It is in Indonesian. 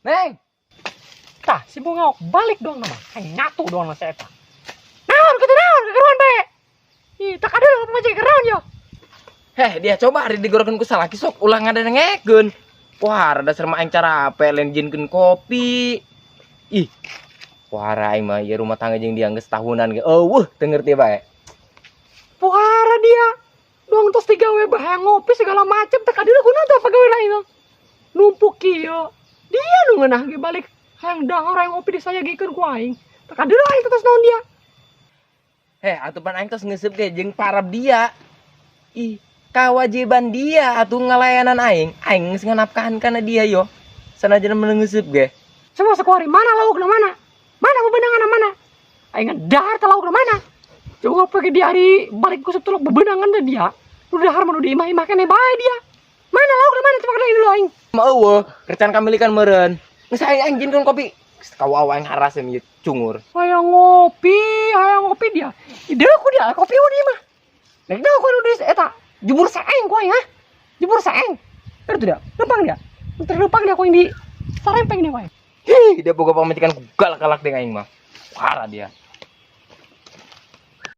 Neng. Tah, si bunga balik dong nama. Kayak nyatu dong sama saya tah. Naon gitu naon kegeruan be. Ih, tak ada apa macam kegeruan yo. Dia coba hari digorokeun ku salaki sok ulang ada ngekeun. Wah, rada serma aing cara apa lenjinkeun kopi. Ih. Wah, aing mah ieu rumah tangga jeung dia geus tahunan ge. Eueuh, teu ngerti bae. Pohara dia. Dong tos digawe bae ngopi segala macam tak ada guna tuh pagawe lain. Numpuk kieu. Dia nu ngeunah ge balik hayang dahar hayang ngopi disayagikeun ku aing. Tak ada aing tetes naon dia. Atupan aing tos ngeuseup ge jeung parab dia. Ih, kewajiban dia atuh ngalayanan aing. Aing geus nganapkahan kana dia yo. Sanajan meungeuseup ge. Semua sekuari mana laukna mana? Mana bebenangan mana? Aing dahar ta laukna mana? Coba pergi di hari balik ku tulok bebenangan dah dia. Nu dahar mah nu diimah-imah keneh bae dia. Mana laukna mana coba kadang dulu aing. Mah eueuh, recan kamilikan meureun. Geus aing anjinkeun kopi. Kawa aing haraseun ieu cungur. Hayang ngopi dia. Ide ku dia kopi di mah. Nek dah ku nu eta jebur saeng ku aing ha. Jebur saeng. Itu dia. Lempang dia. Terlempang dia ku yang di sarempeng dia ku aing. Dia boga pamitikan galak-galak dengan aing mah. Parah dia.